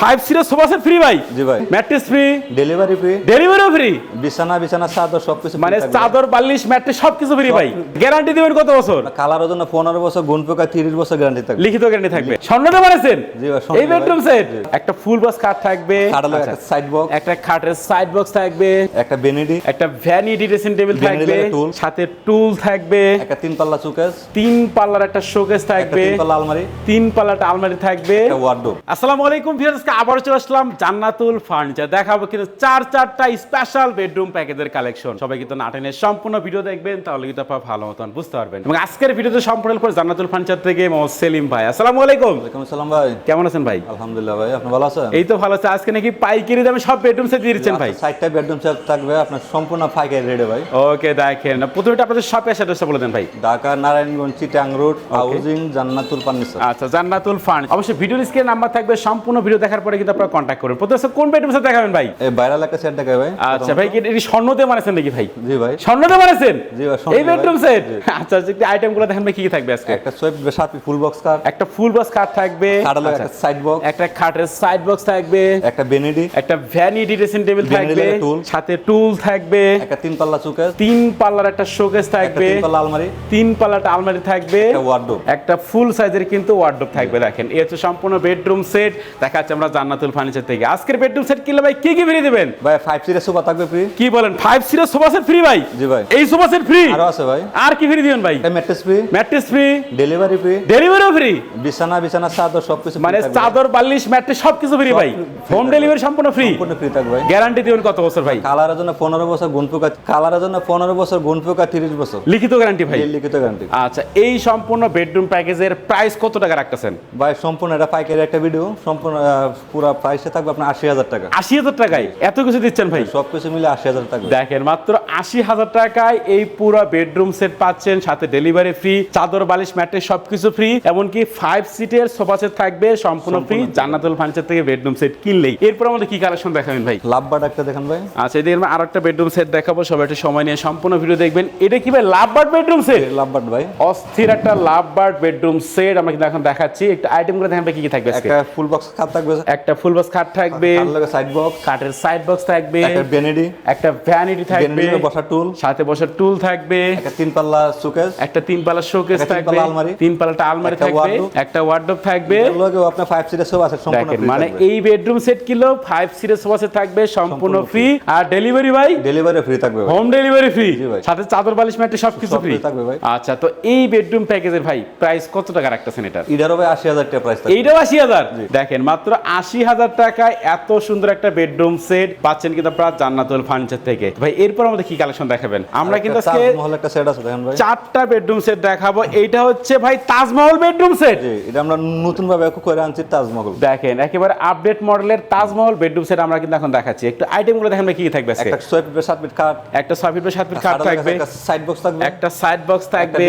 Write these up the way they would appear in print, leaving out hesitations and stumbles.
5 series sofa set free ভাই? জি ভাই। ম্যাট্রেস ফ্রি, ডেলিভারি ফ্রি, ডেলিভারিও ফ্রি, বিছানা চাদর সবকিছু মানে চাদর বালিশ ম্যাট্রেস সবকিছু ফ্রি ভাই। গ্যারান্টি দিবেন কত বছর? কালারের জন্য 15 বছর, গুণ পোকা 30 বছর গ্যারান্টি থাকবে। লিখিত গ্যারান্টি থাকবে। স্বর্ণতে বানাইছেন? জি ভাই। এই বেডরুম সেট একটা ফুল বক্স খাট থাকবে, খাটের একটা সাইড বক্স, একটা খাটের সাইড বক্স থাকবে, একটা ভ্যানিটি, একটা ভ্যানিটি ড্রেসিং টেবিল থাকবে, সাথে টুল থাকবে, একটা তিন পাল্লা শোকেস, তিন পাল্লার একটা শোকেস থাকবে, তিন পাল্লা আলমারি, তিন পাল্লাটা আলমারি থাকবে, একটা ওয়ার্ডরোব। আসসালামু আলাইকুম ভিউয়ার্স, আবার চলে আসলাম জান্নাতুল ফার্নিচার। দেখাবো কিন্তু চারটা স্পেশাল বেডরুম প্যাকেজের কালেকশন। সবাই কিন্তু নাটেনের সম্পূর্ণ ভিডিও দেখবেন, তাহলে কিন্তু আপনারা ভালো মতন বুঝতে পারবেন। এবং আজকের ভিডিওতে সম্পূর্ণ করে জান্নাতুল ফার্নিচার থেকে মোহাম্মদ সেলিম ভাই। আসসালামু আলাইকুম। ওয়ালাইকুম আসসালাম ভাই। কেমন আছেন ভাই? আলহামদুলিল্লাহ ভাই, আপনি ভালো আছেন? এই তো ভালো আছে। আজকে নাকি পাইকারি দামে সব বেডরুম সেট দিয়ে দিচ্ছেন ভাই? 60টা বেডরুম সেট থাকবে আপনার সম্পূর্ণ পাইকারি রেটে ভাই। ওকে, দেখেন প্রথমে আপনাদের শপের অ্যাড্রেসটা বলে দেন ভাই। ঢাকা নারায়ণগঞ্জ চিটাং রোড, হাউজিং, জান্নাতুল ফার্নিচার। আচ্ছা, জান্নাতুল ফার্নিচার। অবশ্যই ভিডিওর স্ক্রিনে নাম্বার থাকবে, সম্পূর্ণ ভিডিও দেখার পরে কিন্তু আপনারা কন্টাক্ট করবেন। প্রথমে কোন বেডরুম সেট দেখাবেন ভাই? এই ভাইরাল একটা সেট দেখাই ভাই। আচ্ছা ভাই, কি এটি স্বর্ণতে বানাইছেন নাকি ভাই? জি ভাই। স্বর্ণতে বানাইছেন? জি ভাই। এই বেডরুম সেট? আচ্ছা, একটু আইটেমগুলো দেখেন ভাই, কি কি থাকবে আজকে? একটা সোয়েব সাথে ফুল বক্স কাট, একটা ফুল বক্স খাট থাকবে, খাটের একটা সাইড বক্স, একটা খাটের সাইড বক্স থাকবে, একটা ভ্যানিটি, একটা ভ্যানিটি ড্রেসিং টেবিল থাকবে, সাথে টুল থাকবে, একটা তিন পাল্লা শোকেস, তিন পাল্লার একটা শোকেস একটা থাকবে, তিন পাল্লা আলমারি, তিন পাল্লাটা আলমারি থাকবে, একটা ওয়ার্ডরোব, একটা ফুল সাইজের কিন্তু ওয়ার্ডরোব থাকবে। দেখেন এই হচ্ছে সম্পূর্ণ বেডরুম সেট। দেখাচ্ছি আমরা জান্নাতুল ফার্নিচার থেকে। আজকের বেডরুম সেট কিনলে ভাই কি কি ফ্রি দিবেন? ভাই 5 সিরিজ সোফা থাকবে ফ্রি। কি বলেন? 5 সিরিজ সোফা সেট ফ্রি ভাই? জি ভাই। এই সোফা সেট ফ্রি? আরো আছে ভাই। আর কি ফ্রি দিবেন ভাই? একটা mattress free, mattress free, delivery free, ডেলিভারিও ফ্রি, বিছানা চাদর সবকিছু মানে চাদর বালিশ ম্যাট্রেস সবকিছু ফ্রি ভাই। হোম ডেলিভারি সম্পূর্ণ ফ্রি। সম্পূর্ণ ফ্রি থাকবে ভাই। গ্যারান্টি দিবেন কত বছর ভাই? কালারের জন্য 15 বছর, গুণ পোকা কালারের জন্য 15 বছর, গুণ পোকা 30 বছর। লিখিত গ্যারান্টি ভাই? লিখিত গ্যারান্টি। আচ্ছা, এই সম্পূর্ণ বেডরুম প্যাকেজের প্রাইস কত টাকা রাখতেছেন ভাই সম্পূর্ণ এটা পাইকারি একটা ভিডিও, সম্পূর্ণ পুরো প্রাইসে থাকবে আপনার 80,000 টাকা। 80,000 টাকায় এত কিছু দিচ্ছেন ভাই? সবকিছু মিলে 80,000 টাকা। দেখেন মাত্র 80,000 টাকায় এই পুরো বেডরুম সেট পাচ্ছেন, সাথে ডেলিভারি ফ্রি, চাদর বালিশ ম্যাট্রেস সবকিছু ফ্রি, এমনকি 5 সিটের সোফা সেট থাকবে সম্পূর্ণ ফ্রি জান্নাতুল ফার্নিচার থেকে বেডরুম সেট কিনলেই। এরপর আমাদের কি কালেকশন দেখাবেন ভাই? লাভবার্ড একটা দেখেন ভাই। আচ্ছা, এদিকে আমরা আরেকটা বেডরুম সেট দেখাবো, সবাই একটু সময় নিয়ে সম্পূর্ণ ভিডিও দেখবেন। এটা কি ভাই লাভবার্ড বেডরুম সেট? লাভবার্ড ভাই, অস্থির একটা লাভবার্ড বেডরুম সেট আমরা কিন্তু এখন দেখাচ্ছি। একটা আইটেমগুলো দেখেন ভাই, কি কি থাকবে আজকে? একটা ফুল বক্স খাট থাকবে, একটা ফুল বক্স খাট থাকবে, সাইড বক্স, কাঠের সাইড বক্স থাকবে, একটা ভ্যানিটি, একটা ভ্যানিটি থাকবে, বসার টুল, সাথে বসার টুল থাকবে, একটা তিন পাল্লা শোকেস, একটা তিন পাল্লা শোকেস একটা তিন থাকবে, পাল্লা আলমারি, তিন পাল্লাটা আলমারি একটা থাকবে, ওয়ার্ডরোব, একটা ওয়ার্ডরোব থাকবে। এগুলোকে আপনার 5 সিরিজ সোফা আছে সম্পূর্ণ দেখেন ফ্রি মানে থাকবে। এই bedroom set kilo 5 series sofa set থাকবে সম্পূর্ণ ফ্রি, আর ডেলিভারি ভাই? ডেলিভারি ফ্রি থাকবে ভাই। হোম ডেলিভারি ফ্রি, জি ভাই। সাথে চাদর বালিশ ম্যাট্রেস সবকিছু সব ফ্রি free থাকবে ভাই। আচ্ছা, তো এই বেডরুম প্যাকেজের ভাই প্রাইস কত টাকা রাখতেছেন এটা? এটারও ভাই 80,000 টাকা প্রাইস থাকবে। এইটাও 80,000? দেখেন মাত্র 80,000 টাকায় এত সুন্দর একটা বেডরুম সেট পাচ্ছেন কিন্তু আপনারা জান্নাতুল ফার্নিচার থেকে। ভাই এরপর আমাদের কি কালেকশন দেখাবেন? আমরা কিন্তু আজকে তাজমহল একটা সেট আছে দেখেন ভাই। 4টা বেডরুম সেট দেখাবো। এইটা হচ্ছে ভাই তাজমহল বেডরুম সেট। জি, এটা আমরা নতুন ভাবে করে আনছি তাজমহল। দেখেন একেবারে আপডেট মডেলের তাজমহল বেডরুম সেট আমরা কিন্তু এখন দেখাচ্ছি। একটু আইটেমগুলো দেখেন ভাই, কি কি থাকবে আজকে? একটা 6 ফিট 7 ফিট খাট, একটা 6 ফিট বাই 7 ফিট খাট থাকবে, একটা সাইড বক্স থাকবে, একটা সাইড বক্স থাকবে,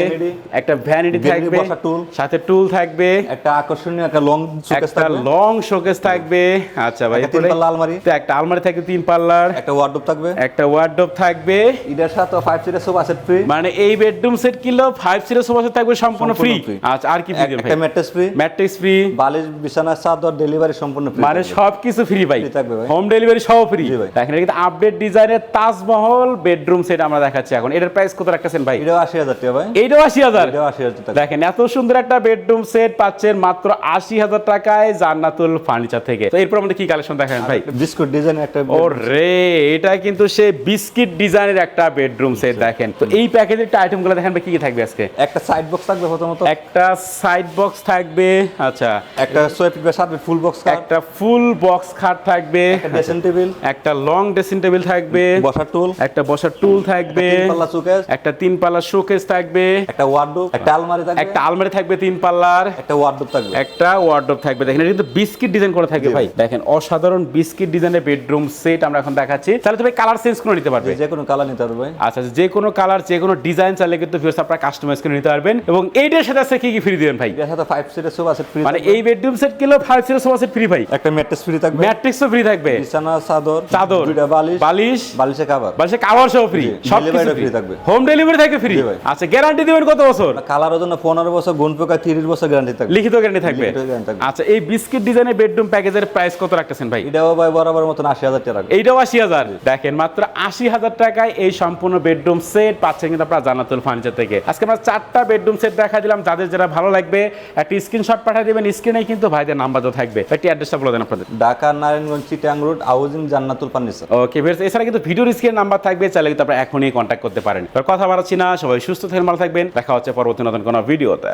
একটা ভ্যানিটি থাকবে, বসার টুল, সাথে টুল থাকবে, একটা আকর্ষণীয় একটা লং শোকেস একটা থাকবে, লং শোকেস থাকবে। আচ্ছা ভাই, একটা তিন পাল্লা আলমারি, একটা আলমারি থাকবে তিন পাল্লার, একটা ওয়ার্ডরোব থাকবে, একটা ওয়ার্ডরোব থাকবে। এটার সাথে 5 সিরিজ সোফা সেট ফ্রি, মানে এই bedroom set kilo 5 series sofa set থাকবে সম্পূর্ণ ফ্রি। আচ্ছা, আর কি ফ্রি দিবেন ভাই? একটা ম্যাট্রেস ফ্রি, ম্যাট্রেস ফ্রি, বালিশ বিছানা চাদর ডেলিভারি সম্পূর্ণ ফ্রি, মানে সবকিছু ফ্রি ভাই। ফ্রি থাকবে ভাই। হোম ডেলিভারি সহ ফ্রি। জি ভাই। দেখেন এটা কিন্তু আপডেট ডিজাইনের তাজমহল বেডরুম সেট আমরা দেখাচ্ছি এখন। এটার প্রাইস কত রাখতেছেন ভাই? এটাও 80,000 টাকা ভাই। এইটাও 80,000? এটাও 80,000 টাকা। দেখেন এত সুন্দর একটা বেডরুম সেট পাচ্ছেন মাত্র 80,000 টাকায় জান্নাতুল ফার্নিচার থেকে। তো এরপর আমাদের কি কালেকশন দেখাবেন ভাই? বিস্কুট ডিজাইন একটা ও রে, এটা কিন্তু সে বিস্কিট ডিজাইনের একটা বেডরুম সেট। দেখেন তো এই প্যাকেজের আইটেমগুলো দেখেন ভাই, কি কি থাকবে আজকে? একটা সাইড বক্স থাকবে প্রথমত, একটা সাইড বক্স থাকবে, আচ্ছা, একটা 6 feet by 7 feet full box খাট, একটা ফুল বক্স খাট থাকবে, একটা ড্রেসিং টেবিল, একটা লং ড্রেসিং টেবিল থাকবে, বসার টুল, একটা বসার টুল থাকবে, তিন পাল্লা শোকেস, একটা তিন পাল্লার শোকেস থাকবে, একটা ওয়ার্ডরোব, একটা আলমারি থাকবে, একটা আলমারি থাকবে তিন পাল্লার, একটা ওয়ার্ডরোব থাকবে, একটা ওয়ার্ডরোব থাকবে। দেখেন এটা কিন্তু বিস্কিট ডিজাইন করে থাকবে ভাই। দেখেন অসাধারণ বিস্কিট ডিজাইনের বেডরুম সেট আমরা এখন দেখাচ্ছি। তাহলে তো ভাই কালার চেঞ্জ করে নিতে পারবে? যে কোনো কালার নিতে পারবে ভাই। আচ্ছা, যে কোনো কালার যে কোনো ডিজাইন চাইলে কিন্তু ভিউয়ার্স আপনারা কাস্টমাইজ করে নিতে পারবেন। এবং এইটার সাথে আছে কি কি ফ্রি দিবেন ভাই? এর সাথে 5 সিরিজ সোফা সেট ফ্রি, মানে এই bedroom set kilo 5 series sofa set free ভাই। একটা ম্যাট্রেস ফ্রি থাকবে, ম্যাট্রিক্সও ফ্রি থাকবে, বিছানা চাদর দুইটা বালিশ, বালিশে কভার, কভার সহ ফ্রি, সব কিছু ফ্রি থাকবে। হোম ডেলিভারি থাকবে ফ্রি। আচ্ছা, গ্যারান্টি দিবেন কত বছর? কালারের জন্য 15 বছর, গুণ পোকা 30 বছর গ্যারান্টি থাকবে। লিখিত গ্যারান্টি থাকবে। লিখিত guarantee থাকবে। আচ্ছা, এই বিস্কিট ডিজাইনের বেডরুম বেডরুম প্যাকেজের প্রাইস কত রাখতেছেন ভাই? এটাও ভাই বরাবর মতন 80,000 টাকা রাখবো। এইটাও 80,000। দেখেন মাত্র 80,000 টাকায় এই সম্পূর্ণ বেডরুম সেট পাচ্ছেন কিন্তু আপনারা জান্নাতুল ফার্নিচার থেকে। আজকে আমরা 4টা বেডরুম সেট দেখা দিলাম, যাদের যেটা ভালো লাগবে একটা স্ক্রিনশট পাঠিয়ে দিবেন, স্ক্রিনে কিন্তু ভাইদের নাম্বার তো থাকবে। একটি অ্যাড্রেসটা বলে দেন আপনাদের। ঢাকা নারায়ণগঞ্জ চিটাং রোড হাউজিং জান্নাতুল ফার্নিচার। ওকে ভিউয়ার্স, এছাড়া কিন্তু ভিডিওর স্ক্রিনে নাম্বার থাকবে, চাইলে কিন্তু আপনারা এখনই কন্ট্যাক্ট করতে পারেন। কথা বাড়াচ্ছি না, সবাই সুস্থ থাকবেন, ভালো থাকবেন, দেখা হচ্ছে পরবর্তী নতুন কোনো ভিডিওতে।